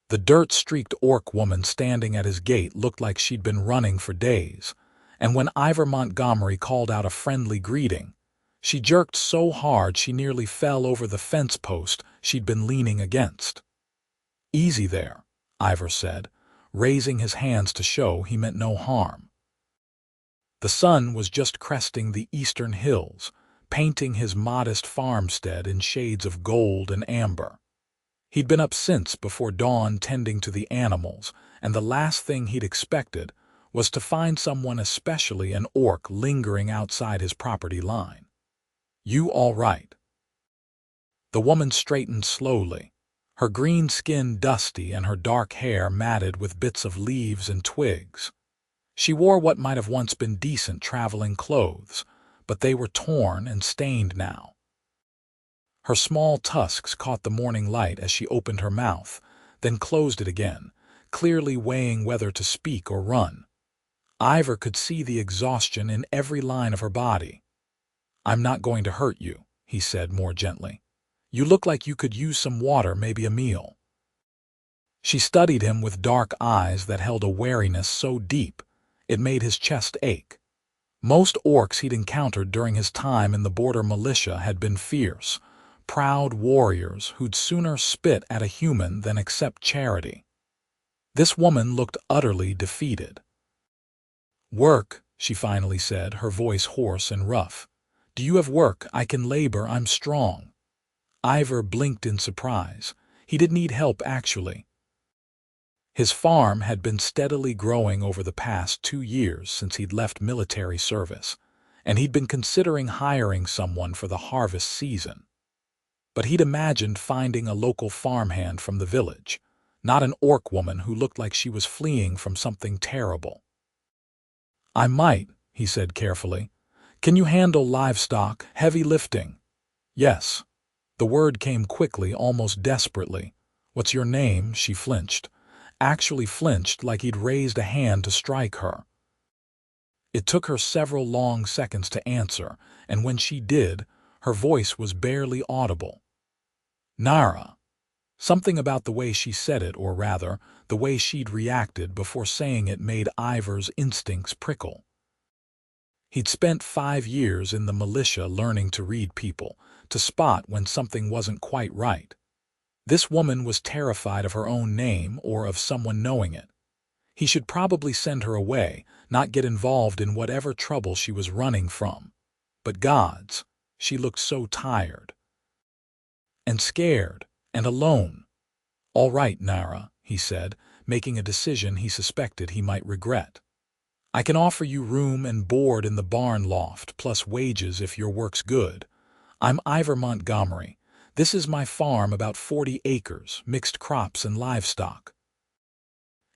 The dirt-streaked orc woman standing at his gate looked like she'd been running for days, and when Ivor Montgomery called out a friendly greeting, she jerked so hard she nearly fell over the fence post she'd been leaning against. "Easy there," Ivor said, raising his hands to show he meant no harm. The sun was just cresting the eastern hills, painting his modest farmstead in shades of gold and amber. He'd been up since before dawn tending to the animals, and the last thing he'd expected was to find someone, especially an orc, lingering outside his property line. "You all right?" The woman straightened slowly, her green skin dusty and her dark hair matted with bits of leaves and twigs. She wore what might have once been decent traveling clothes, but they were torn and stained now. Her small tusks caught the morning light as she opened her mouth, then closed it again, clearly weighing whether to speak or run. Ivor could see the exhaustion in every line of her body. "I'm not going to hurt you," he said more gently. "You look like you could use some water, maybe a meal." She studied him with dark eyes that held a wariness so deep it made his chest ache. Most orcs he'd encountered during his time in the border militia had been fierce, proud warriors who'd sooner spit at a human than accept charity. This woman looked utterly defeated. "Work," she finally said, her voice hoarse and rough. "Do you have work? I can labor, I'm strong." Ivor blinked in surprise. He did need help, actually. His farm had been steadily growing over the past 2 years since he'd left military service, and he'd been considering hiring someone for the harvest season. But he'd imagined finding a local farmhand from the village, not an orc woman who looked like she was fleeing from something terrible. "I might," he said carefully. "Can you handle livestock, heavy lifting?" "Yes." The word came quickly, almost desperately. "What's your name?" She flinched. Actually flinched, like he'd raised a hand to strike her. It took her several long seconds to answer, and when she did, her voice was barely audible. "Nara." Something about the way she said it, or rather, the way she'd reacted before saying it, made Ivor's instincts prickle. He'd spent 5 years in the militia learning to read people, to spot when something wasn't quite right. This woman was terrified of her own name or of someone knowing it. He should probably send her away, not get involved in whatever trouble she was running from. But gods, she looked so tired. And scared, and alone. "All right, Nara," he said, making a decision he suspected he might regret. "I can offer you room and board in the barn loft, plus wages if your work's good. I'm Ivor Montgomery. This is my farm, about 40 acres, mixed crops and livestock.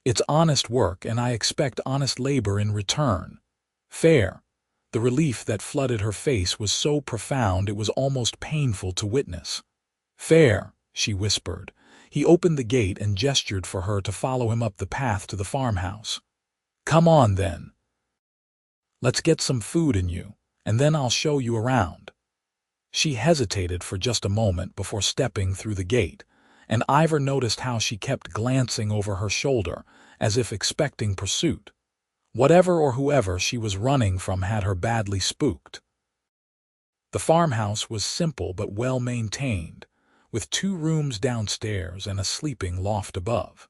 It's honest work, and I expect honest labor in return. Fair." The relief that flooded her face was so profound it was almost painful to witness. "Fair," she whispered. He opened the gate and gestured for her to follow him up the path to the farmhouse. "Come on, then. Let's get some food in you, and then I'll show you around." She hesitated for just a moment before stepping through the gate, and Ivor noticed how she kept glancing over her shoulder, as if expecting pursuit. Whatever or whoever she was running from had her badly spooked. The farmhouse was simple but well maintained, with 2 rooms downstairs and a sleeping loft above.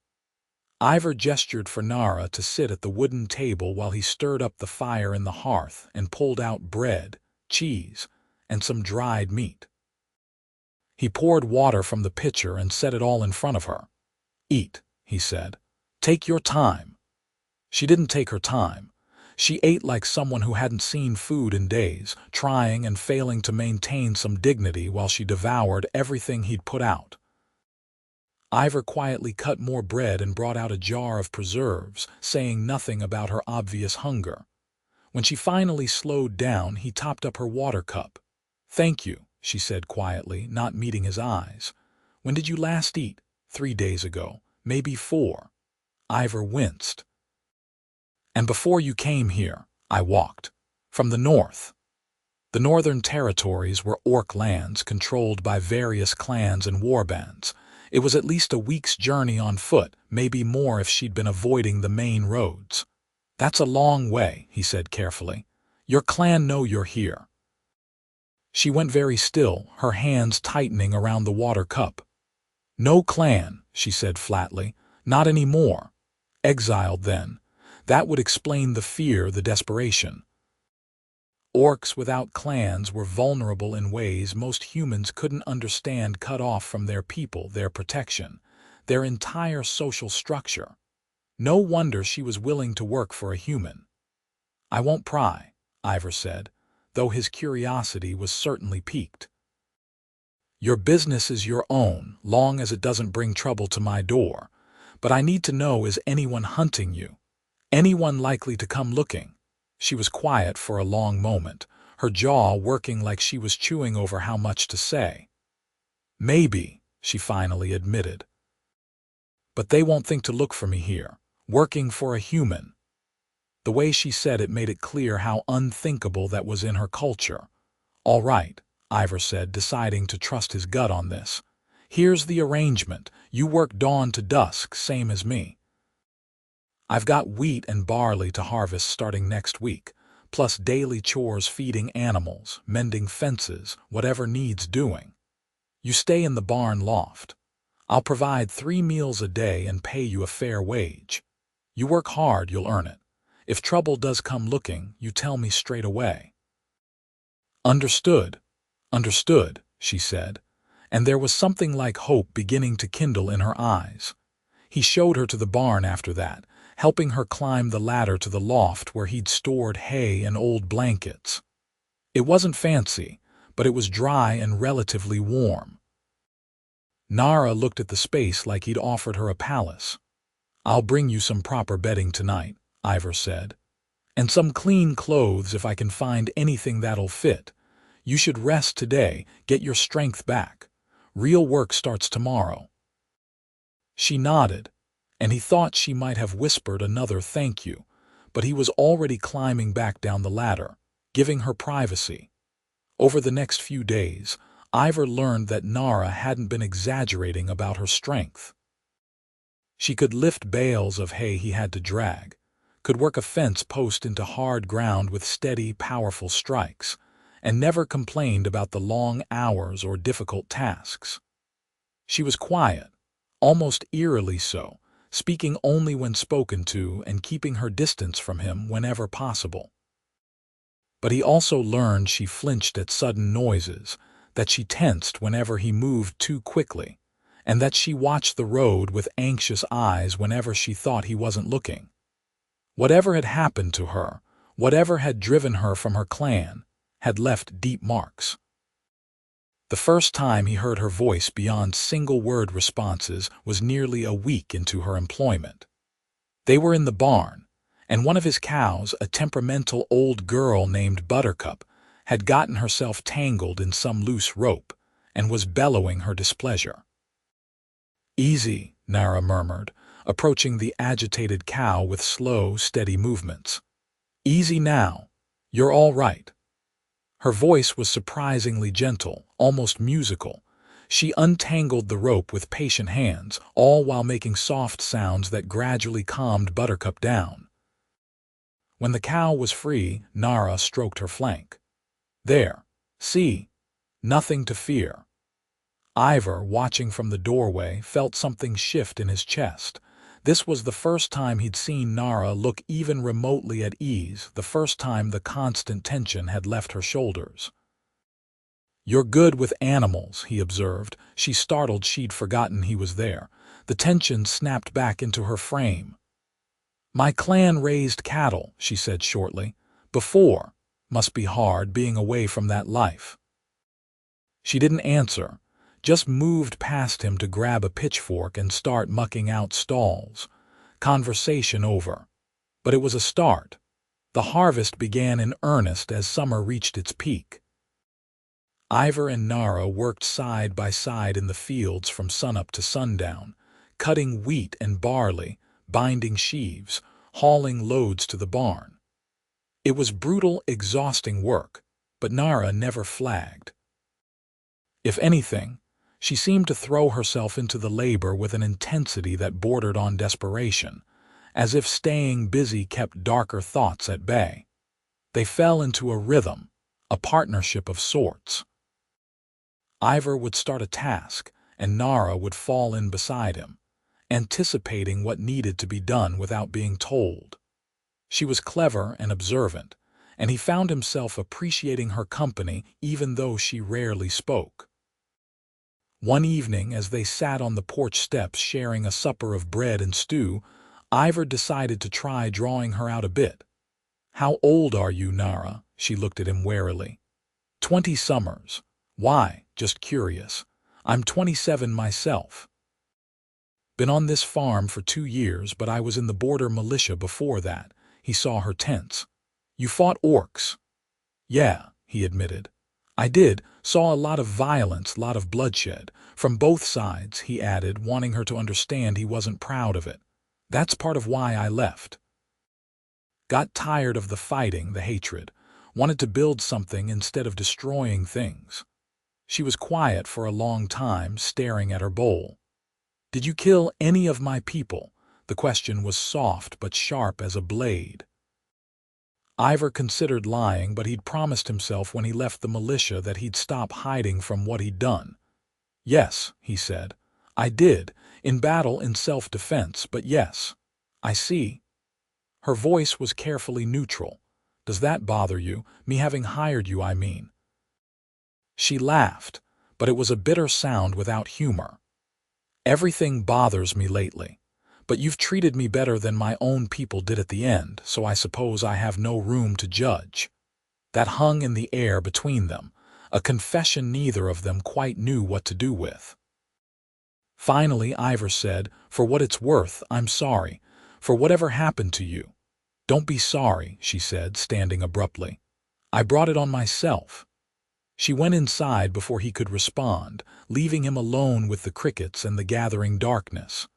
Ivor gestured for Nara to sit at the wooden table while he stirred up the fire in the hearth and pulled out bread, cheese, and some dried meat. He poured water from the pitcher and set it all in front of her. "Eat," he said. "Take your time." She didn't take her time. She ate like someone who hadn't seen food in days, trying and failing to maintain some dignity while she devoured everything he'd put out. Ivor quietly cut more bread and brought out a jar of preserves, saying nothing about her obvious hunger. When she finally slowed down, he topped up her water cup. "Thank you," she said quietly, not meeting his eyes. "When did you last eat?" 3 days ago, maybe 4. Ivor winced. "And before you came here, I walked. From the north." The northern territories were orc lands controlled by various clans and warbands. It was at least a week's journey on foot, maybe more if she'd been avoiding the main roads. "That's a long way," he said carefully. "Your clan know you're here." She went very still, her hands tightening around the water cup. "No clan," she said flatly. "Not anymore. Exiled then. That would explain the fear, the desperation." Orcs without clans were vulnerable in ways most humans couldn't understand, cut off from their people, their protection, their entire social structure. No wonder she was willing to work for a human. "I won't pry," Ivor said, though his curiosity was certainly piqued. "Your business is your own, long as it doesn't bring trouble to my door. But I need to know, is anyone hunting you? Anyone likely to come looking?" She was quiet for a long moment, her jaw working like she was chewing over how much to say. "Maybe," she finally admitted. "But they won't think to look for me here, working for a human." The way she said it made it clear how unthinkable that was in her culture. "All right," Ivor said, deciding to trust his gut on this. "Here's the arrangement. You work dawn to dusk, same as me. I've got wheat and barley to harvest starting next week, plus daily chores, feeding animals, mending fences, whatever needs doing. You stay in the barn loft. I'll provide 3 meals a day and pay you a fair wage. You work hard, you'll earn it. If trouble does come looking, you tell me straight away." "Understood, understood," she said, and there was something like hope beginning to kindle in her eyes. He showed her to the barn after that, helping her climb the ladder to the loft where he'd stored hay and old blankets. It wasn't fancy, but it was dry and relatively warm. Nara looked at the space like he'd offered her a palace. "I'll bring you some proper bedding tonight," Ivor said. "And some clean clothes if I can find anything that'll fit. You should rest today, get your strength back. Real work starts tomorrow." She nodded, and he thought she might have whispered another thank you, but he was already climbing back down the ladder, giving her privacy. Over the next few days, Ivor learned that Nara hadn't been exaggerating about her strength. She could lift bales of hay he had to drag, could work a fence post into hard ground with steady, powerful strikes, and never complained about the long hours or difficult tasks. She was quiet, almost eerily so, speaking only when spoken to and keeping her distance from him whenever possible. But he also learned she flinched at sudden noises, that she tensed whenever he moved too quickly, and that she watched the road with anxious eyes whenever she thought he wasn't looking. Whatever had happened to her, whatever had driven her from her clan, had left deep marks. The first time he heard her voice beyond single-word responses was nearly a week into her employment. They were in the barn, and one of his cows, a temperamental old girl named Buttercup, had gotten herself tangled in some loose rope and was bellowing her displeasure. "Easy," Nara murmured, approaching the agitated cow with slow, steady movements. "Easy now. You're all right." Her voice was surprisingly gentle, almost musical. She untangled the rope with patient hands, all while making soft sounds that gradually calmed Buttercup down. When the cow was free, Nara stroked her flank. "There. See? Nothing to fear." Ivor, watching from the doorway, felt something shift in his chest. This was the first time he'd seen Nara look even remotely at ease, the first time the constant tension had left her shoulders. "You're good with animals," he observed. She startled she'd forgotten he was there. The tension snapped back into her frame. "My clan raised cattle," she said shortly. "Before. Must be hard being away from that life." She didn't answer, just moved past him to grab a pitchfork and start mucking out stalls. Conversation over. But it was a start. The harvest began in earnest as summer reached its peak. Ivor and Nara worked side by side in the fields from sunup to sundown, cutting wheat and barley, binding sheaves, hauling loads to the barn. It was brutal, exhausting work, but Nara never flagged. If anything, She seemed to throw herself into the labor with an intensity that bordered on desperation, as if staying busy kept darker thoughts at bay. They fell into a rhythm, a partnership of sorts. Ivor would start a task, and Nara would fall in beside him, anticipating what needed to be done without being told. She was clever and observant, and he found himself appreciating her company even though she rarely spoke. One evening, as they sat on the porch steps sharing a supper of bread and stew, Ivor decided to try drawing her out a bit. "How old are you, Nara?" She looked at him warily. 20 summers. Why? Just curious. I'm 27 myself. Been on this farm for 2 years, but I was in the border militia before that. He saw her tense. You fought orcs? Yeah, he admitted. I did. Saw a lot of violence, lot of bloodshed. From both sides, he added, wanting her to understand he wasn't proud of it. That's part of why I left. Got tired of the fighting, the hatred. Wanted to build something instead of destroying things. She was quiet for a long time, staring at her bowl. Did you kill any of my people? The question was soft but sharp as a blade. Ivor considered lying, but he'd promised himself when he left the militia that he'd stop hiding from what he'd done. Yes, he said. I did, in battle, in self-defense, but yes. I see. Her voice was carefully neutral. Does that bother you? Me having hired you, I mean. She laughed, but it was a bitter sound without humor. Everything bothers me lately, but you've treated me better than my own people did at the end, so I suppose I have no room to judge. That hung in the air between them, a confession neither of them quite knew what to do with. Finally, Ivor said, "For what it's worth, I'm sorry, for whatever happened to you." "Don't be sorry," she said, standing abruptly. "I brought it on myself." She went inside before he could respond, leaving him alone with the crickets and the gathering darkness.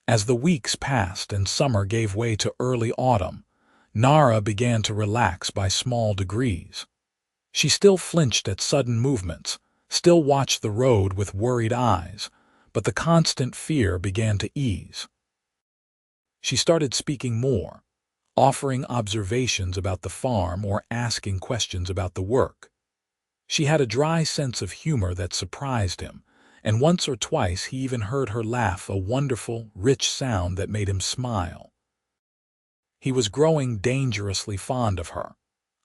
As the weeks passed and summer gave way to early autumn, Nara began to relax by small degrees. She still flinched at sudden movements, still watched the road with worried eyes, but the constant fear began to ease. She started speaking more, offering observations about the farm or asking questions about the work. She had a dry sense of humor that surprised him, and once or twice he even heard her laugh, a wonderful, rich sound that made him smile. He was growing dangerously fond of her.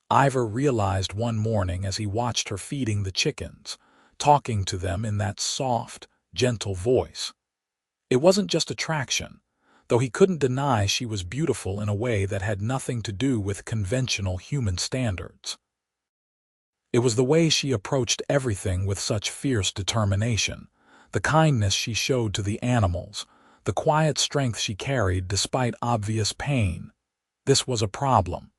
Ivor realized one morning as he watched her feeding the chickens, talking to them in that soft, gentle voice. It wasn't just attraction, though he couldn't deny she was beautiful in a way that had nothing to do with conventional human standards. It was the way she approached everything with such fierce determination, the kindness she showed to the animals, the quiet strength she carried despite obvious pain. This was a problem.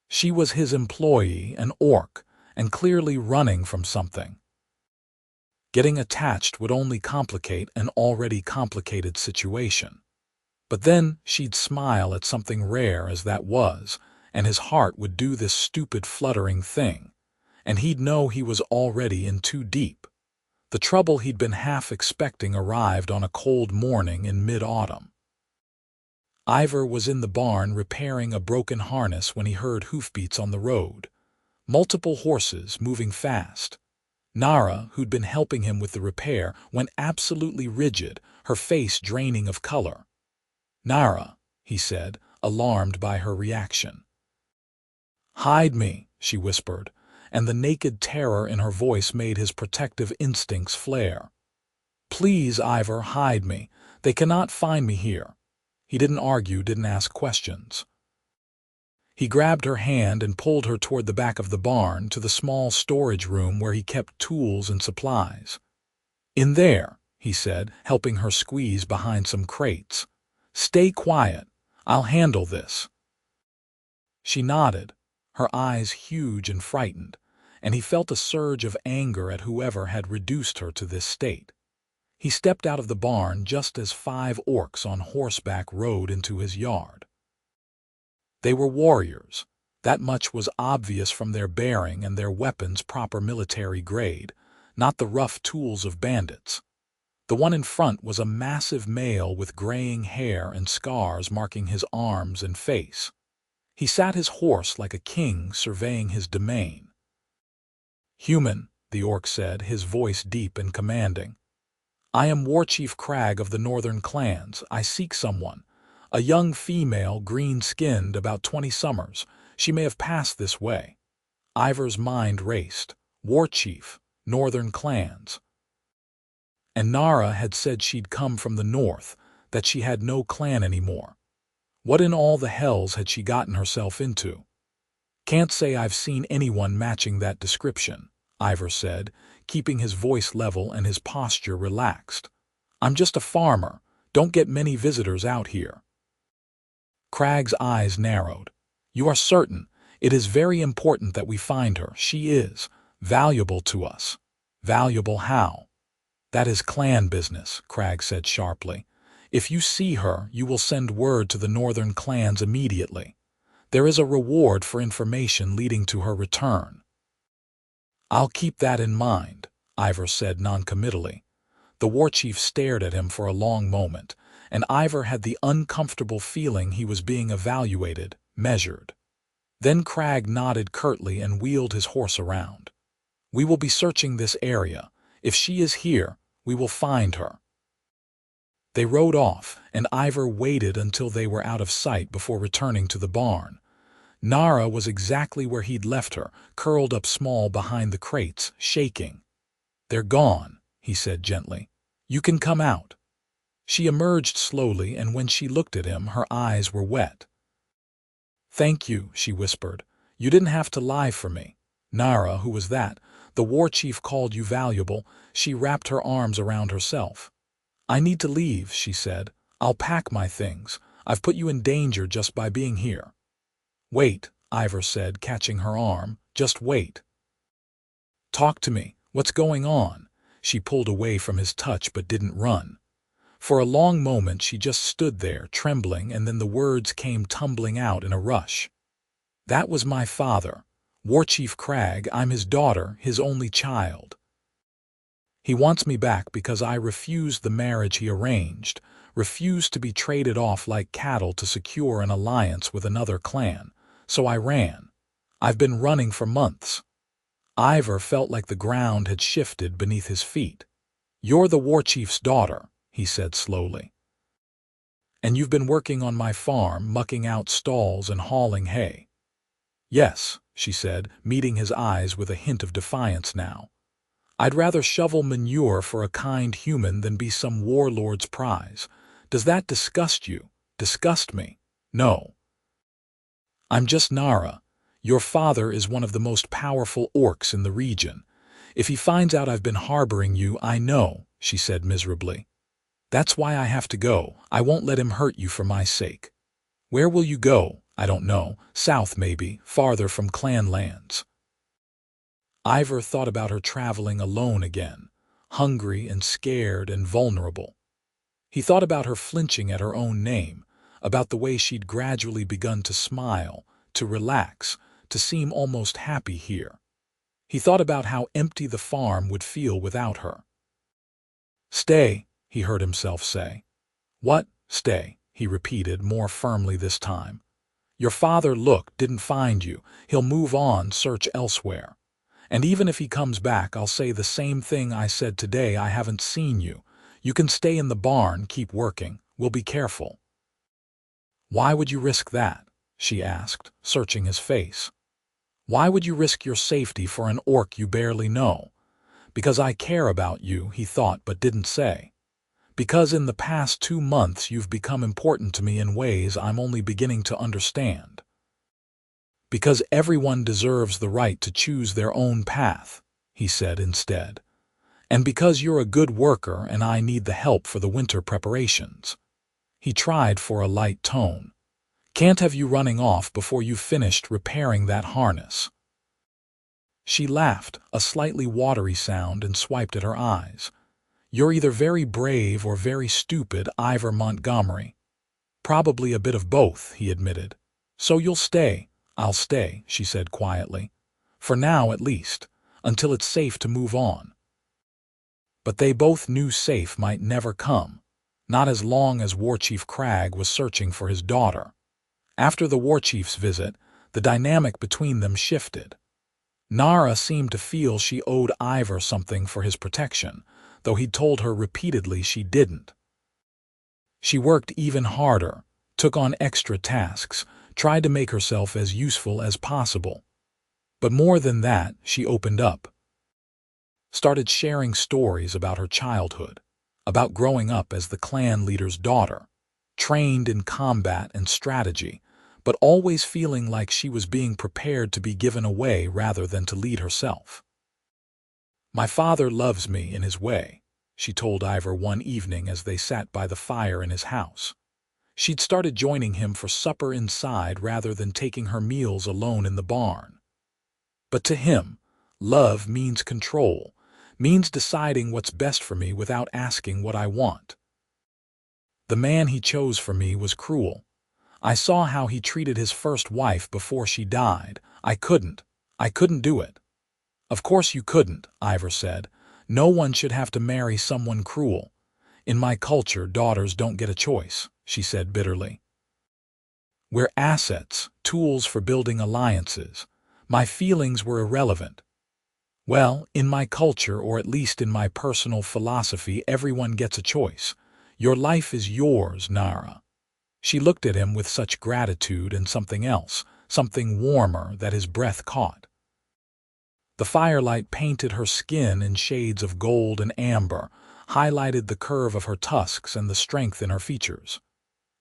She was his employee, an orc, and clearly running from something. Getting attached would only complicate an already complicated situation. But then she'd smile at something rare as that was, and his heart would do this stupid fluttering thing, and he'd know he was already in too deep. The trouble he'd been half expecting arrived on a cold morning in mid-autumn. Ivor was in the barn repairing a broken harness when he heard hoofbeats on the road. Multiple horses moving fast. Nara, who'd been helping him with the repair, went absolutely rigid, her face draining of color. "Nara," he said, alarmed by her reaction. "Hide me," she whispered, and the naked terror in her voice made his protective instincts flare. "Please, Ivor, hide me. They cannot find me here." He didn't argue, didn't ask questions. He grabbed her hand and pulled her toward the back of the barn to the small storage room where he kept tools and supplies. "In there," he said, helping her squeeze behind some crates. "Stay quiet. I'll handle this." She nodded, her eyes huge and frightened, and he felt a surge of anger at whoever had reduced her to this state. He stepped out of the barn just as 5 orcs on horseback rode into his yard. They were warriors. That much was obvious from their bearing and their weapons proper military grade, not the rough tools of bandits. The one in front was a massive male with graying hair and scars marking his arms and face. He sat his horse like a king surveying his domain. "Human," the orc said, his voice deep and commanding. "I am Warchief Crag of the Northern Clans. I seek someone. A young female, green-skinned, about 20 summers. She may have passed this way." Ivor's mind raced. Warchief, Northern Clans. And Nara had said she'd come from the north, that she had no clan anymore. What in all the hells had she gotten herself into? "Can't say I've seen anyone matching that description," Ivor said, keeping his voice level and his posture relaxed. "I'm just a farmer. Don't get many visitors out here." Crag's eyes narrowed. "You are certain? It is very important that we find her. She is valuable to us." "Valuable how?" "That is clan business," Crag said sharply. "If you see her, you will send word to the Northern Clans immediately. There is a reward for information leading to her return." "I'll keep that in mind," Ivor said noncommittally. The Warchief stared at him for a long moment, and Ivor had the uncomfortable feeling he was being evaluated, measured. Then Crag nodded curtly and wheeled his horse around. "We will be searching this area. If she is here, we will find her." They rode off, and Ivor waited until they were out of sight before returning to the barn. Nara was exactly where he'd left her, curled up small behind the crates, shaking. "They're gone," he said gently. "You can come out." She emerged slowly, and when she looked at him, her eyes were wet. "Thank you," she whispered. "You didn't have to lie for me." "Nara, who was that? The Warchief called you valuable." She wrapped her arms around herself. "I need to leave," she said. "I'll pack my things. I've put you in danger just by being here." "Wait," Ivor said, catching her arm. "Just wait." "Talk to me. What's going on?" She pulled away from his touch but didn't run. For a long moment she just stood there, trembling, and then the words came tumbling out in a rush. "That was my father, Warchief Crag. I'm his daughter, his only child. He wants me back because I refused the marriage he arranged, refused to be traded off like cattle to secure an alliance with another clan. So I ran. I've been running for months." Ivor felt like the ground had shifted beneath his feet. "You're the Warchief's daughter," he said slowly. "And you've been working on my farm, mucking out stalls and hauling hay." "Yes," she said, meeting his eyes with a hint of defiance now. "I'd rather shovel manure for a kind human than be some warlord's prize. Does that disgust you?" "Disgust me? No. I'm just Nara. Your father is one of the most powerful orcs in the region. If he finds out I've been harboring you, I know," she said miserably. "That's why I have to go. I won't let him hurt you for my sake." "Where will you go?" "I don't know. South maybe, farther from clan lands." Ivor thought about her traveling alone again, hungry and scared and vulnerable. He thought about her flinching at her own name, about the way she'd gradually begun to smile, to relax, to seem almost happy here. He thought about how empty the farm would feel without her. "Stay," he heard himself say. "What? Stay," he repeated, more firmly this time. "Your father, look, didn't find you. He'll move on, search elsewhere. And even if he comes back, I'll say the same thing I said today. I haven't seen you. You can stay in the barn, keep working. We'll be careful." "Why would you risk that?" she asked, searching his face. "Why would you risk your safety for an orc you barely know?" "Because I care about you," he thought but didn't say. "Because in the past 2 months you've become important to me in ways I'm only beginning to understand. Because everyone deserves the right to choose their own path," he said instead. "And because you're a good worker and I need the help for the winter preparations." He tried for a light tone. "Can't have you running off before you've finished repairing that harness." She laughed, a slightly watery sound, and swiped at her eyes. "You're either very brave or very stupid, Ivor Montgomery." "Probably a bit of both," he admitted. "So you'll stay." "I'll stay," she said quietly. "For now, at least. Until it's safe to move on." But they both knew safe might never come, not as long as Warchief Crag was searching for his daughter. After the Warchief's visit, the dynamic between them shifted. Nara seemed to feel she owed Ivor something for his protection, though he'd told her repeatedly she didn't. She worked even harder, took on extra tasks, tried to make herself as useful as possible. But more than that, she opened up. Started sharing stories about her childhood, about growing up as the clan leader's daughter, trained in combat and strategy, but always feeling like she was being prepared to be given away rather than to lead herself. "My father loves me in his way," she told Ivor one evening as they sat by the fire in his house. She'd started joining him for supper inside rather than taking her meals alone in the barn. "But to him, love means control, means deciding what's best for me without asking what I want. The man he chose for me was cruel. I saw how he treated his first wife before she died. I couldn't do it." "Of course you couldn't," Ivor said. "No one should have to marry someone cruel. In my culture, daughters don't get a choice," she said bitterly. "We're assets, tools for building alliances. My feelings were irrelevant." "Well, in my culture, or at least in my personal philosophy, everyone gets a choice. Your life is yours, Nara." She looked at him with such gratitude and something else, something warmer that his breath caught. The firelight painted her skin in shades of gold and amber, highlighted the curve of her tusks and the strength in her features.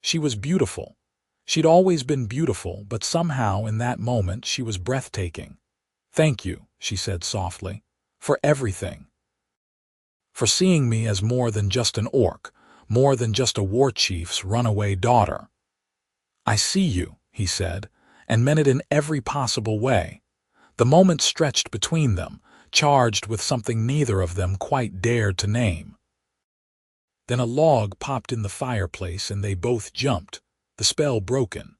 She was beautiful. She'd always been beautiful, but somehow in that moment she was breathtaking. "Thank you," she said softly, "for everything. For seeing me as more than just an orc, more than just a warchief's runaway daughter." "I see you," he said, and meant it in every possible way. The moment stretched between them, charged with something neither of them quite dared to name. Then a log popped in the fireplace and they both jumped, the spell broken.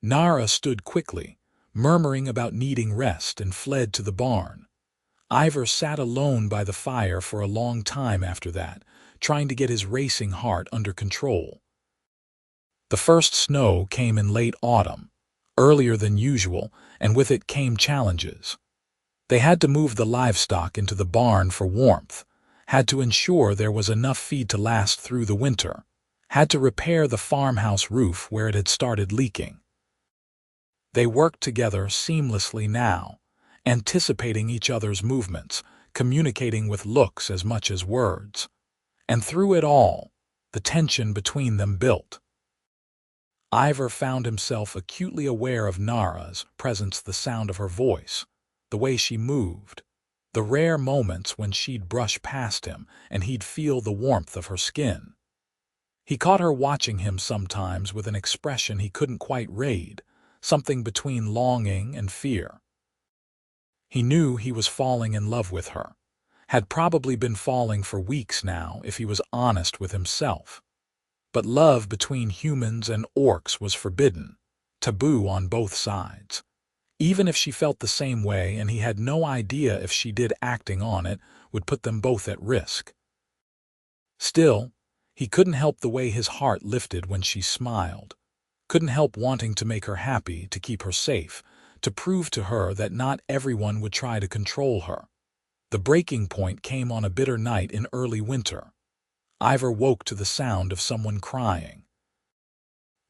Nara stood quickly, murmuring about needing rest, and fled to the barn. Ivor sat alone by the fire for a long time after that, trying to get his racing heart under control. The first snow came in late autumn, earlier than usual, and with it came challenges. They had to move the livestock into the barn for warmth, had to ensure there was enough feed to last through the winter, had to repair the farmhouse roof where it had started leaking. They worked together seamlessly now, anticipating each other's movements, communicating with looks as much as words. And through it all, the tension between them built. Ivor found himself acutely aware of Nara's presence, the sound of her voice, the way she moved, the rare moments when she'd brush past him and he'd feel the warmth of her skin. He caught her watching him sometimes with an expression he couldn't quite read, something between longing and fear. He knew he was falling in love with her, had probably been falling for weeks now if he was honest with himself. But love between humans and orcs was forbidden, taboo on both sides. Even if she felt the same way, and he had no idea if she did, acting on it would put them both at risk. Still, he couldn't help the way his heart lifted when she smiled, couldn't help wanting to make her happy, to keep her safe, to prove to her that not everyone would try to control her. The breaking point came on a bitter night in early winter. Ivor woke to the sound of someone crying.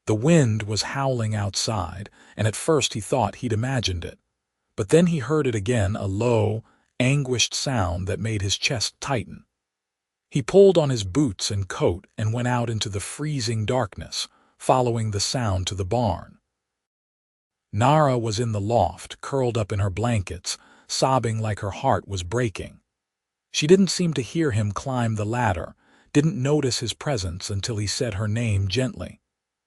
The wind was howling outside, and at first he thought he'd imagined it. But then he heard it again, a low, anguished sound that made his chest tighten. He pulled on his boots and coat and went out into the freezing darkness, following the sound to the barn. Nara was in the loft, curled up in her blankets, sobbing like her heart was breaking. She didn't seem to hear him climb the ladder, didn't notice his presence until he said her name gently.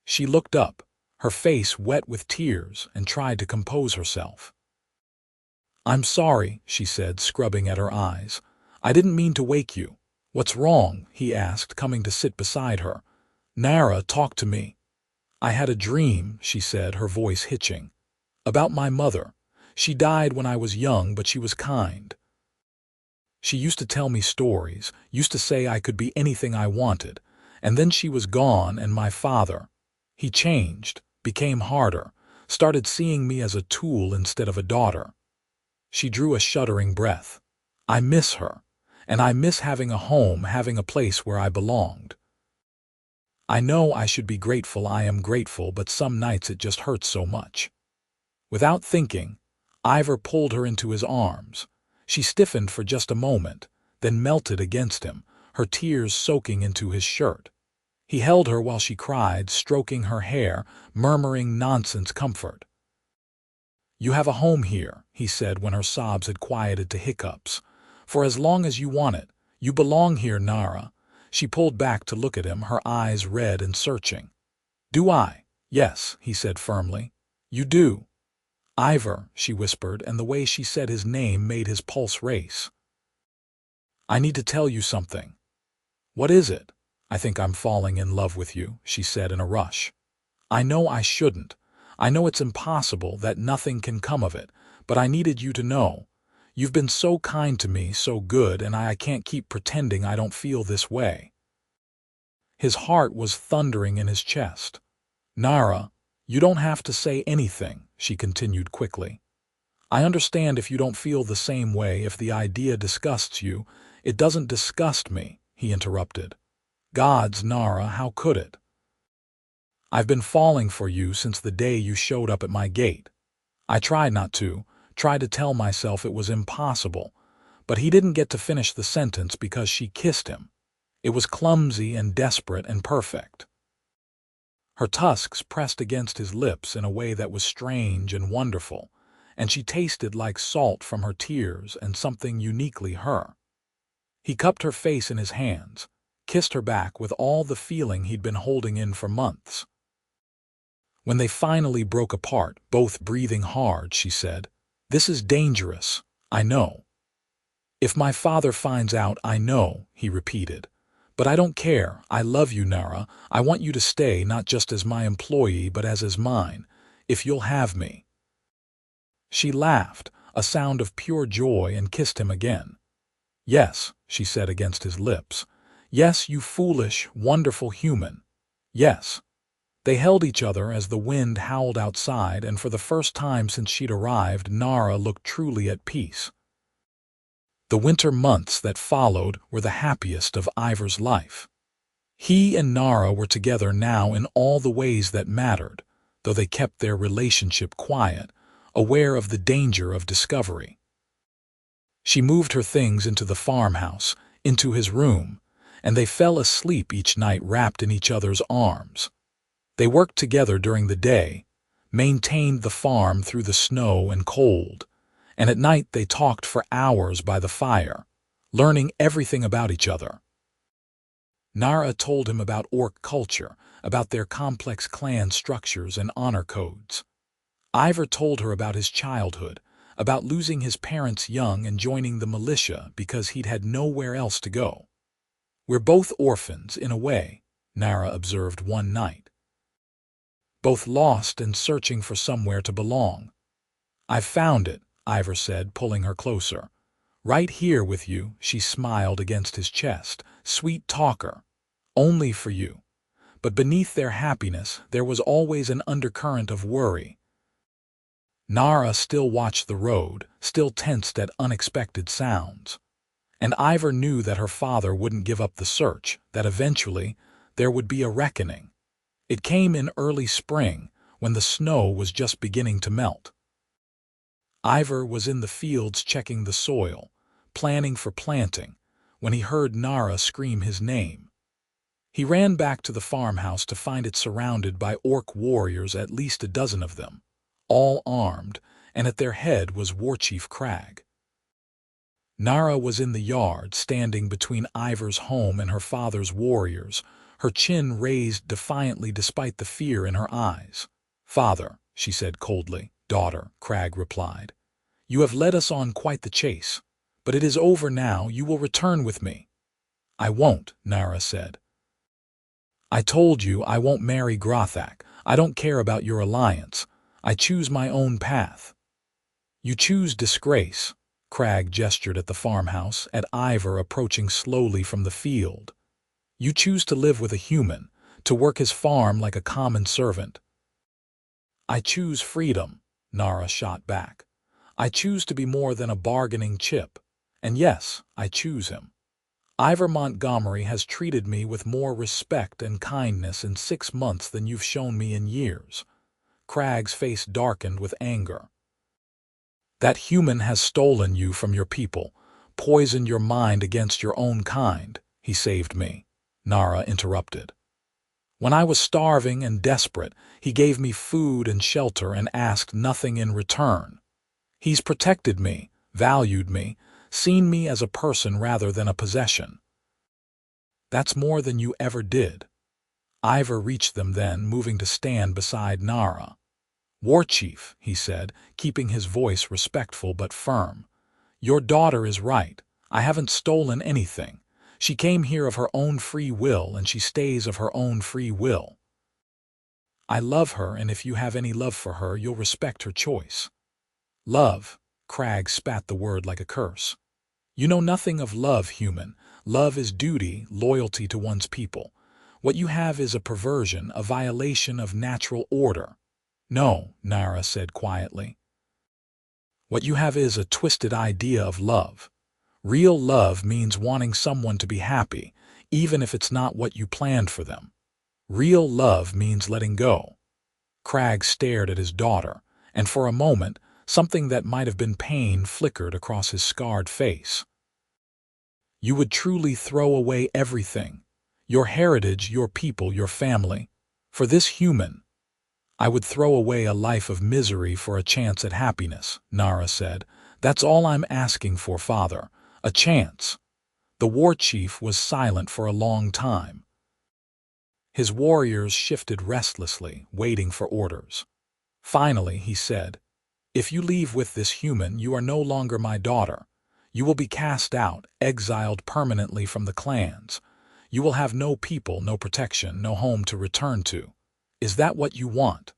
She looked up, her face wet with tears, and tried to compose herself. "I'm sorry," she said, scrubbing at her eyes. "I didn't mean to wake you." "What's wrong?" he asked, coming to sit beside her. "Nara, talk to me." "I had a dream," she said, her voice hitching. "About my mother. She died when I was young, but she was kind." She used to tell me stories, used to say I could be anything I wanted, and then she was gone and my father, he changed, became harder, started seeing me as a tool instead of a daughter. She drew a shuddering breath. I miss her, and I miss having a home, having a place where I belonged. I know I should be grateful, I am grateful, but some nights it just hurts so much. Without thinking, Ivor pulled her into his arms. She stiffened for just a moment, then melted against him, her tears soaking into his shirt. He held her while she cried, stroking her hair, murmuring nonsense comfort. "You have a home here," he said when her sobs had quieted to hiccups. "For as long as you want it, you belong here, Nara." She pulled back to look at him, her eyes red and searching. "Do I?" "Yes," he said firmly. "You do." "Ivor," she whispered, and the way she said his name made his pulse race. "I need to tell you something." "What is it?" "I think I'm falling in love with you," she said in a rush. "I know I shouldn't. I know it's impossible, that nothing can come of it, but I needed you to know. You've been so kind to me, so good, and I can't keep pretending I don't feel this way." His heart was thundering in his chest. "Nara, you don't have to say anything," she continued quickly. "I understand if you don't feel the same way, if the idea disgusts you." "It doesn't disgust me," he interrupted. "Gods, Nara, how could it? I've been falling for you since the day you showed up at my gate. I tried not to, tried to tell myself it was impossible, but he didn't get to finish the sentence because she kissed him. It was clumsy and desperate and perfect." Her tusks pressed against his lips in a way that was strange and wonderful, and she tasted like salt from her tears and something uniquely her. He cupped her face in his hands, kissed her back with all the feeling he'd been holding in for months. When they finally broke apart, both breathing hard, she said, "This is dangerous, I know." "If my father finds out, I know," he repeated. "But I don't care. I love you, Nara. I want you to stay, not just as my employee, but as mine, if you'll have me." She laughed, a sound of pure joy, and kissed him again. "Yes," she said against his lips. "Yes, you foolish, wonderful human. Yes." They held each other as the wind howled outside, and for the first time since she'd arrived, Nara looked truly at peace. The winter months that followed were the happiest of Ivor's life. He and Nara were together now in all the ways that mattered, though they kept their relationship quiet, aware of the danger of discovery. She moved her things into the farmhouse, into his room, and they fell asleep each night wrapped in each other's arms. They worked together during the day, maintained the farm through the snow and cold, and at night they talked for hours by the fire, learning everything about each other. Nara told him about orc culture, about their complex clan structures and honor codes. Ivor told her about his childhood, about losing his parents young and joining the militia because he'd had nowhere else to go. "We're both orphans, in a way," Nara observed one night. "Both lost and searching for somewhere to belong." "I've found it," Ivor said, pulling her closer. "Right here with you," she smiled against his chest. "Sweet talker. Only for you." But beneath their happiness there was always an undercurrent of worry. Nara still watched the road, still tensed at unexpected sounds. And Ivor knew that her father wouldn't give up the search, that eventually there would be a reckoning. It came in early spring, when the snow was just beginning to melt. Ivor was in the fields checking the soil, planning for planting, when he heard Nara scream his name. He ran back to the farmhouse to find it surrounded by orc warriors, at least a dozen of them, all armed, and at their head was Warchief Crag. Nara was in the yard, standing between Ivor's home and her father's warriors, her chin raised defiantly despite the fear in her eyes. "Father," she said coldly. "Daughter," Crag replied. "You have led us on quite the chase, but it is over now. You will return with me." "I won't," Nara said. "I told you I won't marry Grothak. I don't care about your alliance. I choose my own path." "You choose disgrace," Crag gestured at the farmhouse, at Ivor approaching slowly from the field. You choose to live with a human, to work his farm like a common servant. I choose freedom, Nara shot back. I choose to be more than a bargaining chip. And yes, I choose him. Ivor Montgomery has treated me with more respect and kindness in 6 months than you've shown me in years. Crag's face darkened with anger. That human has stolen you from your people, poisoned your mind against your own kind. He saved me, Nara interrupted. When I was starving and desperate, he gave me food and shelter and asked nothing in return. He's protected me, valued me, seen me as a person rather than a possession. That's more than you ever did. Ivor reached them then, moving to stand beside Nara. Warchief, he said, keeping his voice respectful but firm. Your daughter is right. I haven't stolen anything. She came here of her own free will, and she stays of her own free will. I love her, and if you have any love for her, you'll respect her choice. Love, Crag spat the word like a curse. You know nothing of love, human. Love is duty, loyalty to one's people. What you have is a perversion, a violation of natural order. No, Nara said quietly. What you have is a twisted idea of love. Real love means wanting someone to be happy, even if it's not what you planned for them. Real love means letting go. Crag stared at his daughter, and for a moment, something that might have been pain flickered across his scarred face. You would truly throw away everything, your heritage, your people, your family, for this human. I would throw away a life of misery for a chance at happiness, Nara said. That's all I'm asking for, father. A chance. The Warchief was silent for a long time. His warriors shifted restlessly, waiting for orders. Finally, he said, If you leave with this human, you are no longer my daughter. You will be cast out, exiled permanently from the clans. You will have no people, no protection, no home to return to. Is that what you want?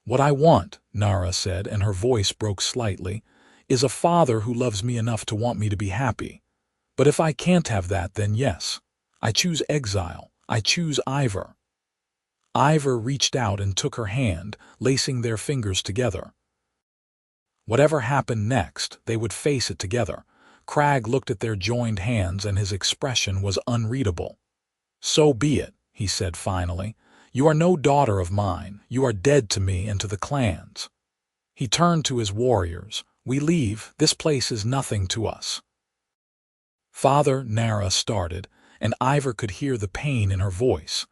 What I want, Nara said, and her voice broke slightly, is a father who loves me enough to want me to be happy. But if I can't have that, then yes, I choose exile. I choose Ivor. Ivor reached out and took her hand, lacing their fingers together. Whatever happened next, they would face it together. Crag looked at their joined hands, and his expression was unreadable. So be it, he said finally. You are no daughter of mine. You are dead to me and to the clans. He turned to his warriors. We leave. This place is nothing to us. Father, Nara started, and Ivor could hear the pain in her voice.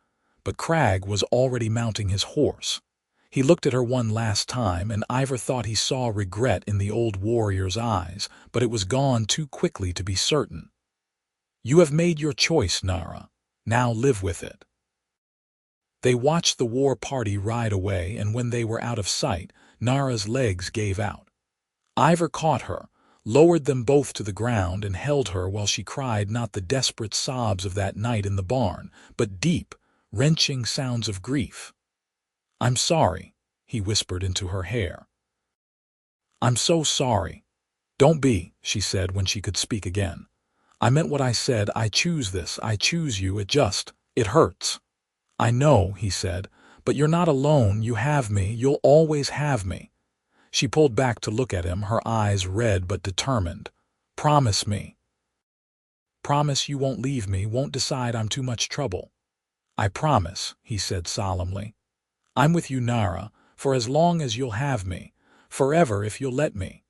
But Crag was already mounting his horse. He looked at her one last time, and Ivor thought he saw regret in the old warrior's eyes, but it was gone too quickly to be certain. You have made your choice, Nara. Now live with it. They watched the war party ride away, and when they were out of sight, Nara's legs gave out. Ivor caught her, lowered them both to the ground, and held her while she cried not the desperate sobs of that night in the barn, but deep, wrenching sounds of grief. I'm sorry, he whispered into her hair. I'm so sorry. Don't be, she said when she could speak again. I meant what I said. I choose this. I choose you. It hurts. I know, he said, but you're not alone. You have me. You'll always have me. She pulled back to look at him, her eyes red but determined. Promise me. Promise you won't leave me, won't decide I'm too much trouble. I promise, he said solemnly. I'm with you, Nara, for as long as you'll have me, forever if you'll let me.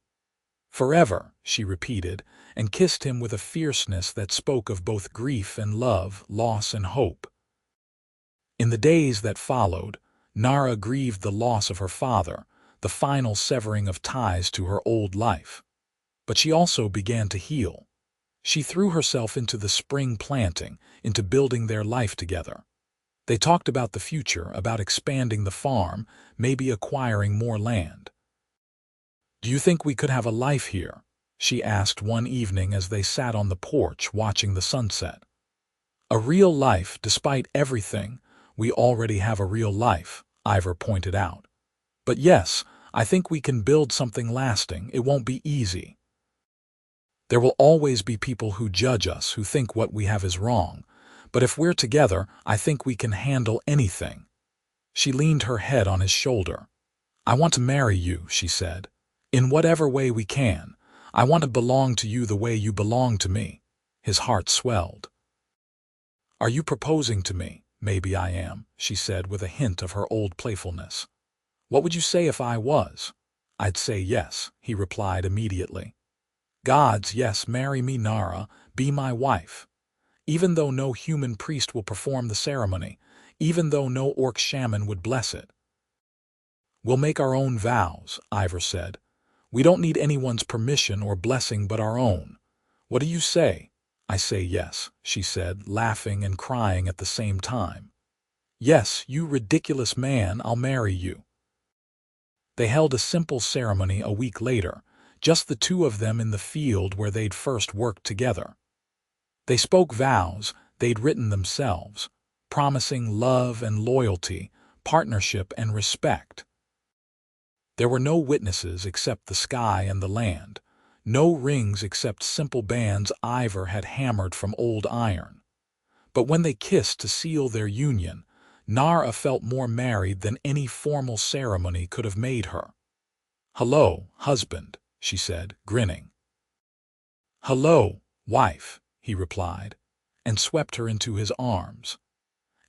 Forever, she repeated, and kissed him with a fierceness that spoke of both grief and love, loss and hope. In the days that followed, Nara grieved the loss of her father, the final severing of ties to her old life. But she also began to heal. She threw herself into the spring planting, into building their life together. They talked about the future, about expanding the farm, maybe acquiring more land. Do you think we could have a life here? She asked one evening as they sat on the porch watching the sunset. A real life, despite everything. We already have a real life, Ivor pointed out. But yes, I think we can build something lasting. It won't be easy. There will always be people who judge us, who think what we have is wrong. But if we're together, I think we can handle anything. She leaned her head on his shoulder. I want to marry you, she said. In whatever way we can. I want to belong to you the way you belong to me. His heart swelled. Are you proposing to me? Maybe I am, she said with a hint of her old playfulness. What would you say if I was? I'd say yes, he replied immediately. Gods, yes, marry me, Nara, be my wife. Even though no human priest will perform the ceremony, even though no orc shaman would bless it. We'll make our own vows, Ivor said. We don't need anyone's permission or blessing but our own. What do you say? I say yes, she said, laughing and crying at the same time. Yes, you ridiculous man, I'll marry you. They held a simple ceremony a week later, just the two of them in the field where they'd first worked together. They spoke vows they'd written themselves, promising love and loyalty, partnership and respect. There were no witnesses except the sky and the land, no rings except simple bands Ivor had hammered from old iron. But when they kissed to seal their union, Nara felt more married than any formal ceremony could have made her. Hello, husband, she said, grinning. Hello, wife, he replied, and swept her into his arms.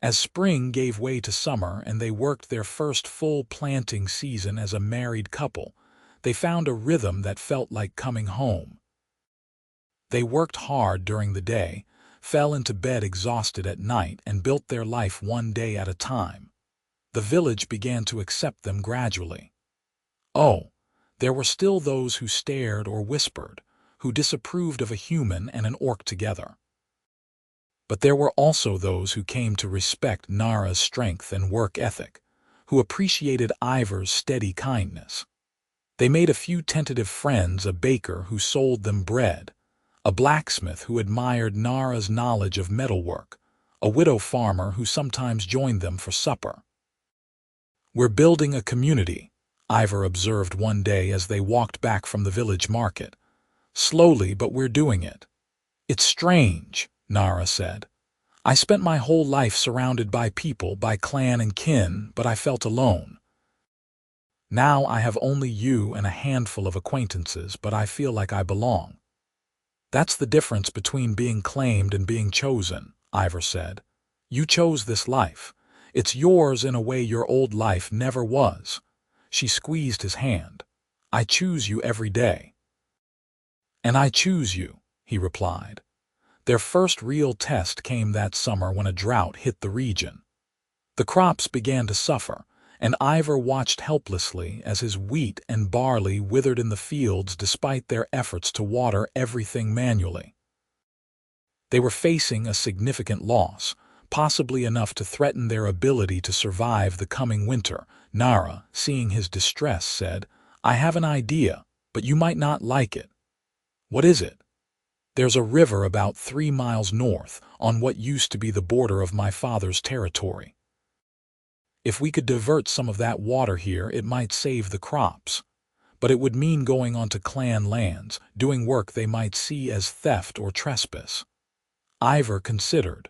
As spring gave way to summer and they worked their first full planting season as a married couple, they found a rhythm that felt like coming home. They worked hard during the day, fell into bed exhausted at night, and built their life one day at a time. The village began to accept them gradually. Oh, there were still those who stared or whispered, who disapproved of a human and an orc together. But there were also those who came to respect Nara's strength and work ethic, who appreciated Ivor's steady kindness. They made a few tentative friends, a baker who sold them bread, a blacksmith who admired Nara's knowledge of metalwork, a widow farmer who sometimes joined them for supper. We're building a community, Ivor observed one day as they walked back from the village market. Slowly, but we're doing it. It's strange, Nara said. I spent my whole life surrounded by people, by clan and kin, but I felt alone. Now I have only you and a handful of acquaintances, but I feel like I belong. That's the difference between being claimed and being chosen, Ivor said. You chose this life. It's yours in a way your old life never was. She squeezed his hand. I choose you every day. And I choose you, he replied. Their first real test came that summer when a drought hit the region. The crops began to suffer, and Ivor watched helplessly as his wheat and barley withered in the fields despite their efforts to water everything manually. They were facing a significant loss, possibly enough to threaten their ability to survive the coming winter. Nara, seeing his distress, said, I have an idea, but you might not like it. What is it? There's a river about 3 miles north, on what used to be the border of my father's territory. If we could divert some of that water here, it might save the crops. But it would mean going onto clan lands, doing work they might see as theft or trespass. Ivor considered.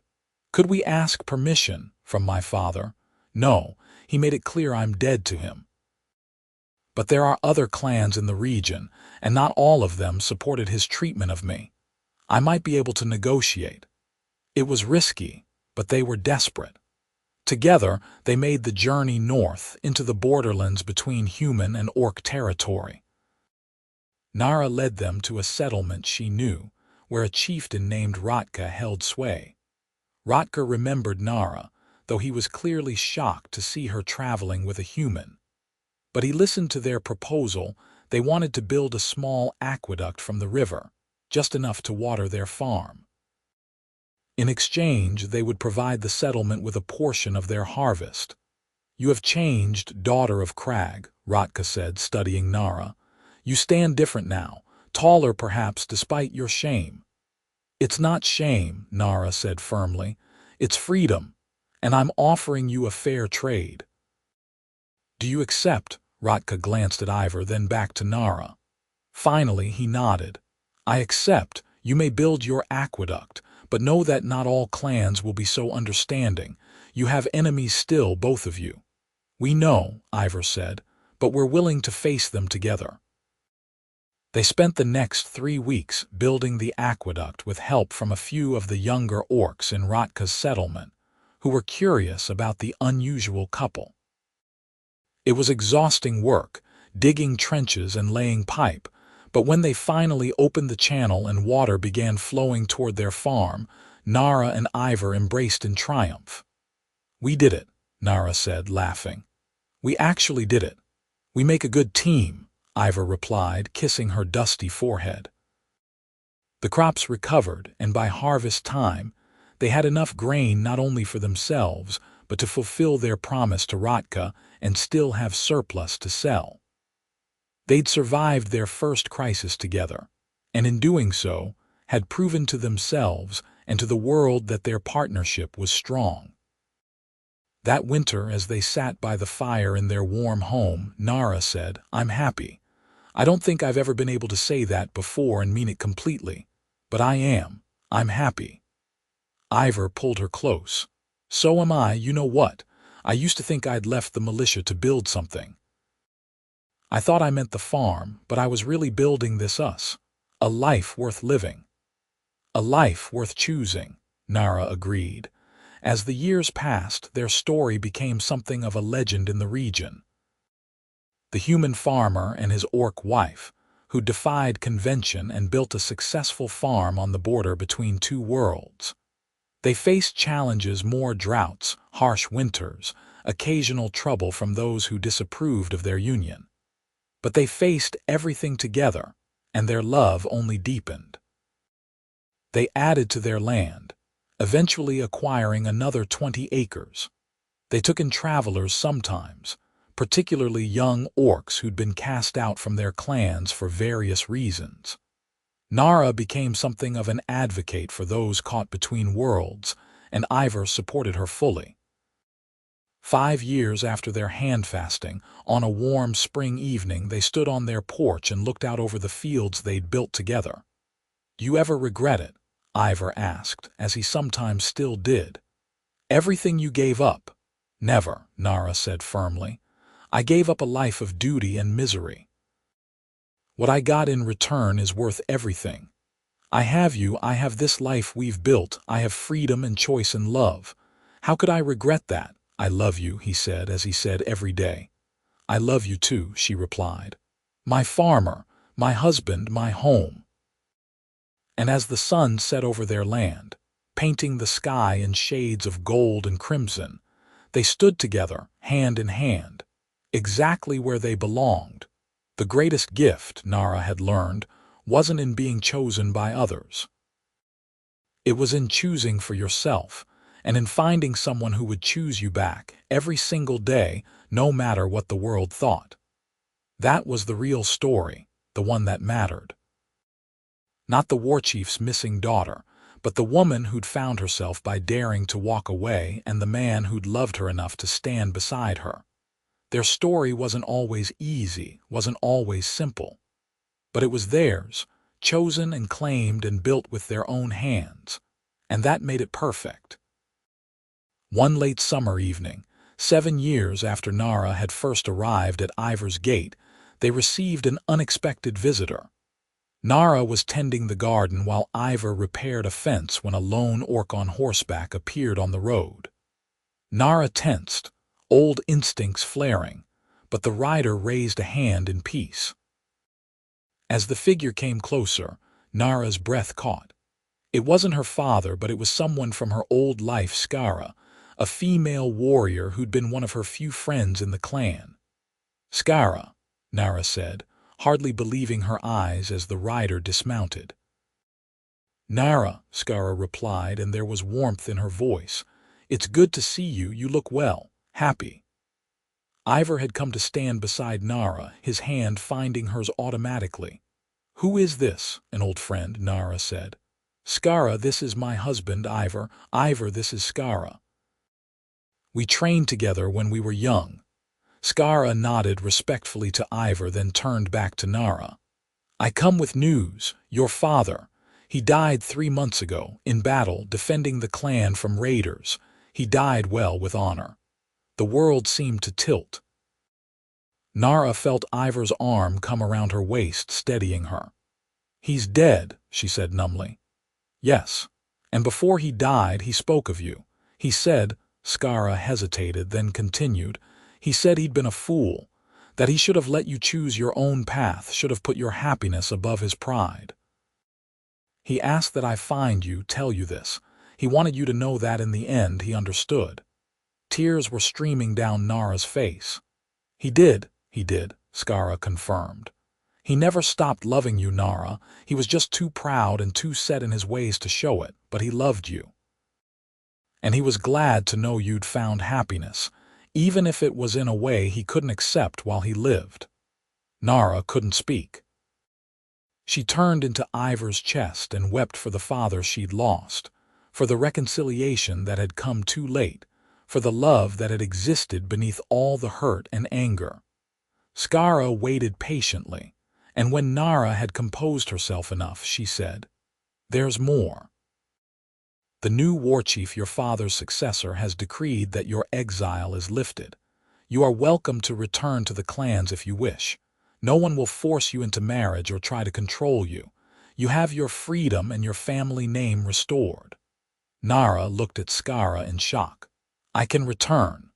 Could we ask permission from my father? No, he made it clear I'm dead to him. But there are other clans in the region, and not all of them supported his treatment of me. I might be able to negotiate. It was risky, but they were desperate. Together, they made the journey north into the borderlands between human and orc territory. Nara led them to a settlement she knew, where a chieftain named Rotka held sway. Rotka remembered Nara, though he was clearly shocked to see her traveling with a human. But he listened to their proposal. They wanted to build a small aqueduct from the river, just enough to water their farm. In exchange, they would provide the settlement with a portion of their harvest. You have changed, daughter of Crag, Rotka said, studying Nara. You stand different now, taller perhaps despite your shame. It's not shame, Nara said firmly. It's freedom, and I'm offering you a fair trade. Do you accept? Rotka glanced at Ivor, then back to Nara. Finally, he nodded. I accept, you may build your aqueduct, but know that not all clans will be so understanding. You have enemies still, both of you. We know, Ivor said, but we're willing to face them together. They spent the next 3 weeks building the aqueduct with help from a few of the younger orcs in Rotka's settlement, who were curious about the unusual couple. It was exhausting work, digging trenches and laying pipe, but when they finally opened the channel and water began flowing toward their farm, Nara and Ivor embraced in triumph. We did it, Nara said, laughing. We actually did it. We make a good team, Ivor replied, kissing her dusty forehead. The crops recovered, and by harvest time, they had enough grain not only for themselves, but to fulfill their promise to Rotka and still have surplus to sell. They'd survived their first crisis together, and in doing so, had proven to themselves and to the world that their partnership was strong. That winter, as they sat by the fire in their warm home, Nara said, I'm happy. I don't think I've ever been able to say that before and mean it completely, but I am. I'm happy. Ivor pulled her close. So am I, you know what? I used to think I'd left the militia to build something. I thought I meant the farm, but I was really building this us. A life worth living. A life worth choosing, Nara agreed. As the years passed, their story became something of a legend in the region. The human farmer and his orc wife, who defied convention and built a successful farm on the border between two worlds. They faced challenges: more droughts, harsh winters, occasional trouble from those who disapproved of their union. But they faced everything together, and their love only deepened. They added to their land, eventually acquiring another 20 acres. They took in travelers sometimes, particularly young orcs who'd been cast out from their clans for various reasons. Nara became something of an advocate for those caught between worlds, and Ivor supported her fully. 5 years after their handfasting, on a warm spring evening they stood on their porch and looked out over the fields they'd built together. "Do you ever regret it?" Ivor asked, as he sometimes still did. "Everything you gave up?" "Never," Nara said firmly. "I gave up a life of duty and misery. What I got in return is worth everything. I have you, I have this life we've built, I have freedom and choice and love. How could I regret that?" "I love you," he said, as he said every day. "I love you too," she replied. "My farmer, my husband, my home." And as the sun set over their land, painting the sky in shades of gold and crimson, they stood together, hand in hand, exactly where they belonged. The greatest gift, Nara had learned, wasn't in being chosen by others. It was in choosing for yourself, and in finding someone who would choose you back every single day, no matter what the world thought. That was the real story, the one that mattered. Not the Warchief's missing daughter, but the woman who'd found herself by daring to walk away, and the man who'd loved her enough to stand beside her. Their story wasn't always easy, wasn't always simple. But it was theirs, chosen and claimed and built with their own hands. And that made it perfect. One late summer evening, 7 years after Nara had first arrived at Ivor's gate, they received an unexpected visitor. Nara was tending the garden while Ivor repaired a fence when a lone orc on horseback appeared on the road. Nara tensed, old instincts flaring, but the rider raised a hand in peace. As the figure came closer, Nara's breath caught. It wasn't her father, but it was someone from her old life, Skara, a female warrior who'd been one of her few friends in the clan. "Skara," Nara said, hardly believing her eyes as the rider dismounted. "Nara," Skara replied, and there was warmth in her voice. "It's good to see you, you look well, happy." Ivor had come to stand beside Nara, his hand finding hers automatically. "Who is this?" "An old friend," Nara said. "Skara, this is my husband, Ivor. Ivor, this is Skara. We trained together when we were young." Skara nodded respectfully to Ivor, then turned back to Nara. "I come with news. Your father. He died 3 months ago, in battle, defending the clan from raiders. He died well with honor." The world seemed to tilt. Nara felt Ivor's arm come around her waist, steadying her. "He's dead," she said numbly. "Yes. And before he died, he spoke of you. He said," Skara hesitated, then continued, "he said he'd been a fool, that he should have let you choose your own path, should have put your happiness above his pride. He asked that I find you, tell you this. He wanted you to know that in the end he understood." Tears were streaming down Nara's face. He did, Skara confirmed. "He never stopped loving you, Nara. He was just too proud and too set in his ways to show it, but he loved you. And he was glad to know you'd found happiness, even if it was in a way he couldn't accept while he lived." Nara couldn't speak. She turned into Ivor's chest and wept for the father she'd lost, for the reconciliation that had come too late, for the love that had existed beneath all the hurt and anger. Skara waited patiently, and when Nara had composed herself enough, she said, "There's more. The new Warchief, your father's successor, has decreed that your exile is lifted. You are welcome to return to the clans if you wish. No one will force you into marriage or try to control you. You have your freedom and your family name restored." Nara looked at Skara in shock. "I can return."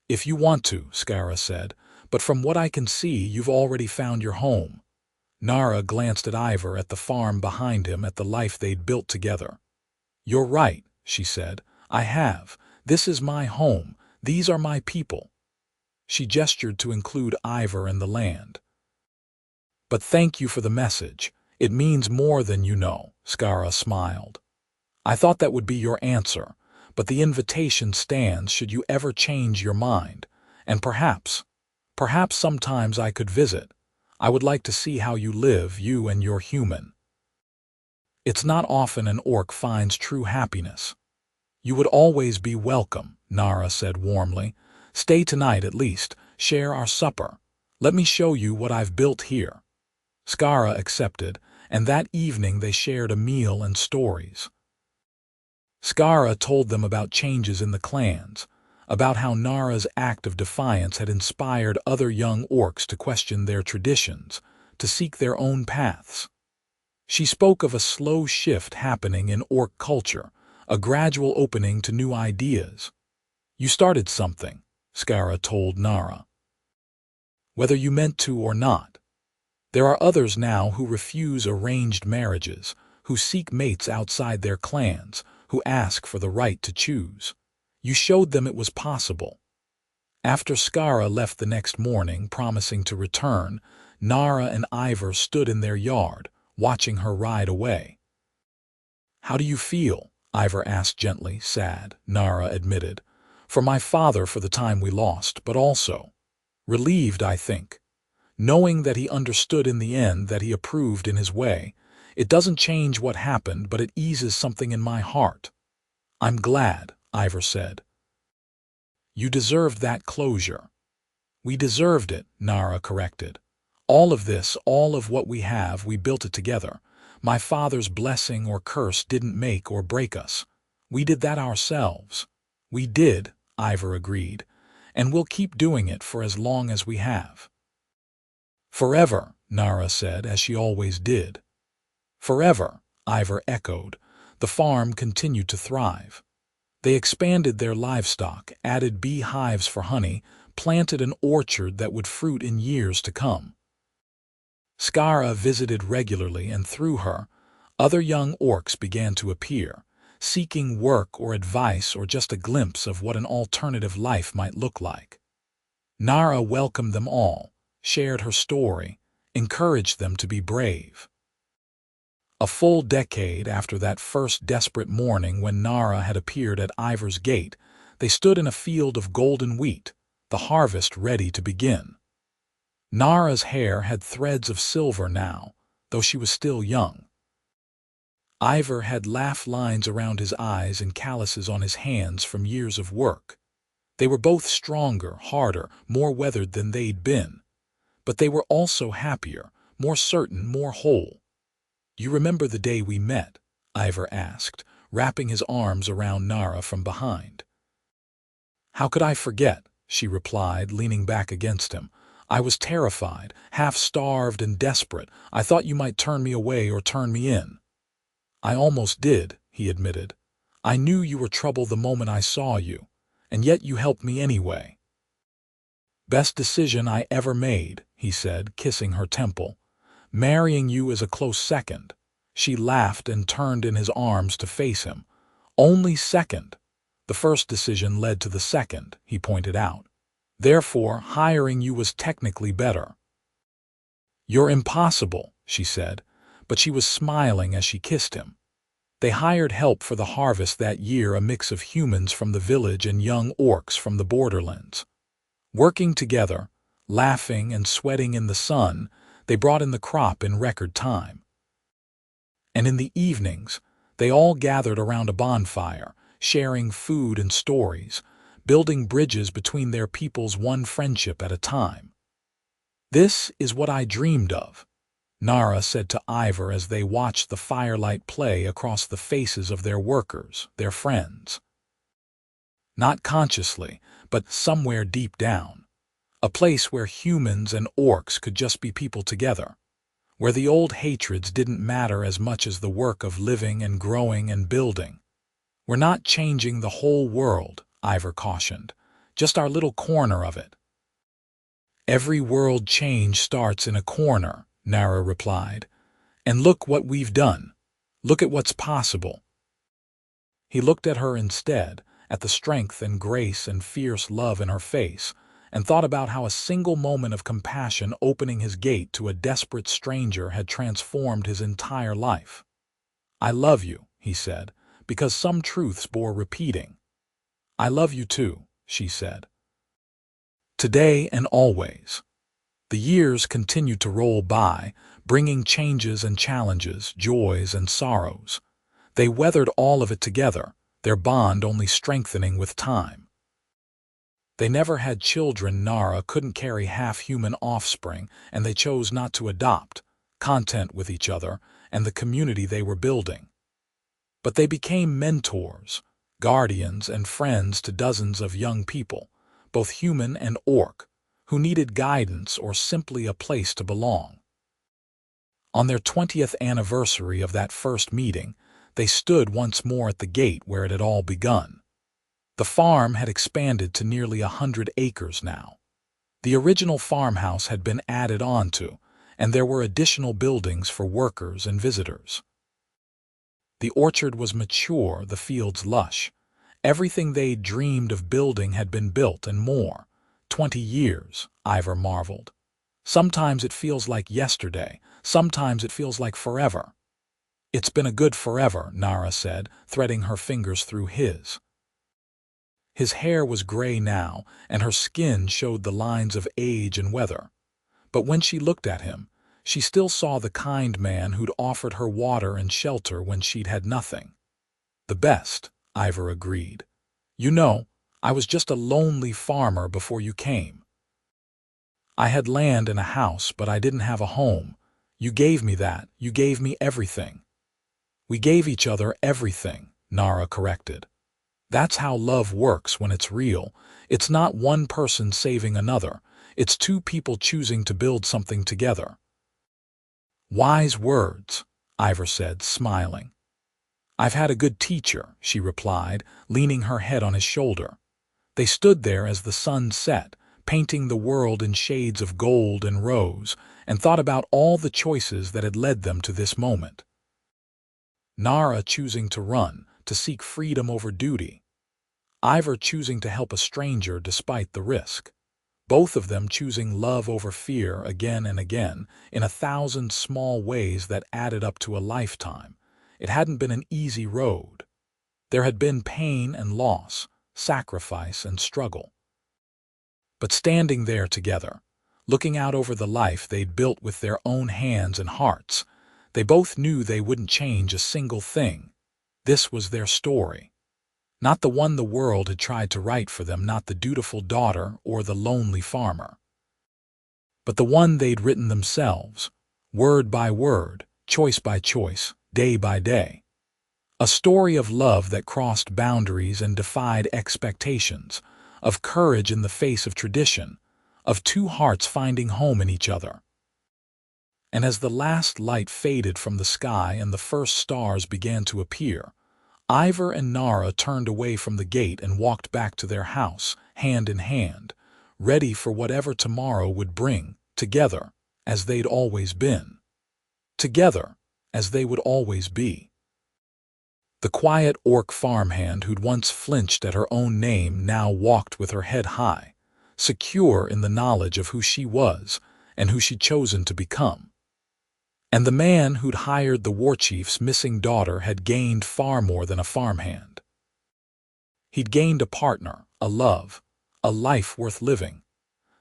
"If you want to," Skara said, "but from what I can see, you've already found your home." Nara glanced at Ivor, at the farm behind him, at the life they'd built together. "You're right," she said. "I have. This is my home. These are my people." She gestured to include Ivor and the land. "But thank you for the message. It means more than you know," Skara smiled. "I thought that would be your answer, but the invitation stands should you ever change your mind. And perhaps sometimes I could visit. I would like to see how you live, you and your human. It's not often an orc finds true happiness." "You would always be welcome," Nara said warmly. "Stay tonight at least. Share our supper. Let me show you what I've built here." Skara accepted, and that evening they shared a meal and stories. Skara told them about changes in the clans, about how Nara's act of defiance had inspired other young orcs to question their traditions, to seek their own paths. She spoke of a slow shift happening in orc culture, a gradual opening to new ideas. "You started something," Skara told Nara. "Whether you meant to or not. There are others now who refuse arranged marriages, who seek mates outside their clans, who ask for the right to choose. You showed them it was possible." After Skara left the next morning, promising to return, Nara and Ivor stood in their yard, watching her ride away. "How do you feel?" Ivor asked gently. "Sad," Nara admitted. "For my father, for the time we lost, but also relieved, I think. Knowing that he understood in the end, that he approved in his way. It doesn't change what happened, but it eases something in my heart." "I'm glad," Ivor said. "You deserved that closure." "We deserved it," Nara corrected. "All of this, all of what we have, we built it together. My father's blessing or curse didn't make or break us. We did that ourselves." "We did," Ivor agreed, "and we'll keep doing it for as long as we have." "Forever," Nara said, as she always did. "Forever," Ivor echoed. The farm continued to thrive. They expanded their livestock, added beehives for honey, planted an orchard that would fruit in years to come. Skara visited regularly, and through her, other young orcs began to appear, seeking work or advice or just a glimpse of what an alternative life might look like. Nara welcomed them all, shared her story, encouraged them to be brave. A full decade after that first desperate morning when Nara had appeared at Ivor's gate, they stood in a field of golden wheat, the harvest ready to begin. Nara's hair had threads of silver now, though she was still young. Ivor had laugh lines around his eyes and calluses on his hands from years of work. They were both stronger, harder, more weathered than they'd been. But they were also happier, more certain, more whole. "You remember the day we met?" Ivor asked, wrapping his arms around Nara from behind. "How could I forget?" she replied, leaning back against him. "I was terrified, half-starved and desperate. I thought you might turn me away or turn me in." "I almost did," he admitted. "I knew you were trouble the moment I saw you, and yet you helped me anyway." "Best decision I ever made," he said, kissing her temple. "Marrying you is a close second." She laughed and turned in his arms to face him. "Only second. The first decision led to the second," he pointed out. "Therefore, hiring you was technically better." "You're impossible," she said, but she was smiling as she kissed him. They hired help for the harvest that year, a mix of humans from the village and young orcs from the borderlands. Working together, laughing and sweating in the sun, they brought in the crop in record time. And in the evenings, they all gathered around a bonfire, sharing food and stories, building bridges between their peoples one friendship at a time. "This is what I dreamed of," Nara said to Ivor as they watched the firelight play across the faces of their workers, their friends. Not consciously, but somewhere deep down. A place where humans and orcs could just be people together. Where the old hatreds didn't matter as much as the work of living and growing and building. "We're not changing the whole world," Ivor cautioned. "Just our little corner of it." "Every world change starts in a corner," Nara replied. "And look what we've done. Look at what's possible." He looked at her instead, at the strength and grace and fierce love in her face, and thought about how a single moment of compassion opening his gate to a desperate stranger had transformed his entire life. "I love you," he said, "because some truths bore repeating." "I love you too," she said. Today and always. The years continued to roll by, bringing changes and challenges, joys and sorrows. They weathered all of it together, their bond only strengthening with time. They never had children. Nara couldn't carry half-human offspring, and they chose not to adopt, content with each other and the community they were building. But they became mentors, guardians and friends to dozens of young people, both human and orc, who needed guidance or simply a place to belong. On their 20th anniversary of that first meeting, they stood once more at the gate where it had all begun. The farm had expanded to nearly 100 acres now. The original farmhouse had been added onto, and there were additional buildings for workers and visitors. The orchard was mature, the fields lush. Everything they'd dreamed of building had been built and more. 20 years, Ivor marveled. Sometimes it feels like yesterday, sometimes it feels like forever. "It's been a good forever," Nara said, threading her fingers through his. His hair was gray now, and her skin showed the lines of age and weather. But when she looked at him, she still saw the kind man who'd offered her water and shelter when she'd had nothing. "The best," Ivor agreed. "You know, I was just a lonely farmer before you came. I had land and a house, but I didn't have a home. You gave me that. You gave me everything." "We gave each other everything," Nara corrected. "That's how love works when it's real. It's not one person saving another. It's two people choosing to build something together." "Wise words," Ivor said, smiling. "I've had a good teacher," she replied, leaning her head on his shoulder. They stood there as the sun set, painting the world in shades of gold and rose, and thought about all the choices that had led them to this moment. Nara choosing to run, to seek freedom over duty. Ivor choosing to help a stranger despite the risk. Both of them choosing love over fear again and again, in 1,000 small ways that added up to a lifetime. It hadn't been an easy road. There had been pain and loss, sacrifice and struggle. But standing there together, looking out over the life they'd built with their own hands and hearts, they both knew they wouldn't change a single thing. This was their story. Not the one the world had tried to write for them, not the dutiful daughter or the lonely farmer. But the one they'd written themselves, word by word, choice by choice, day by day. A story of love that crossed boundaries and defied expectations, of courage in the face of tradition, of two hearts finding home in each other. And as the last light faded from the sky and the first stars began to appear, Ivor and Nara turned away from the gate and walked back to their house, hand in hand, ready for whatever tomorrow would bring, together, as they'd always been. Together, as they would always be. The quiet orc farmhand who'd once flinched at her own name now walked with her head high, secure in the knowledge of who she was and who she'd chosen to become. And the man who'd hired the Warchief's missing daughter had gained far more than a farmhand. He'd gained a partner, a love, a life worth living.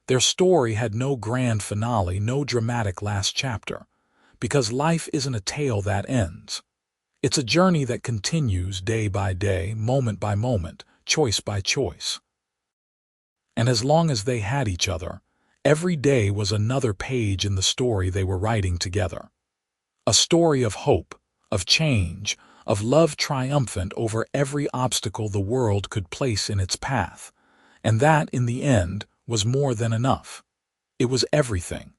Their story had no grand finale, no dramatic last chapter, because life isn't a tale that ends. It's a journey that continues day by day, moment by moment, choice by choice. And as long as they had each other, every day was another page in the story they were writing together. A story of hope, of change, of love triumphant over every obstacle the world could place in its path. And that, in the end, was more than enough. It was everything.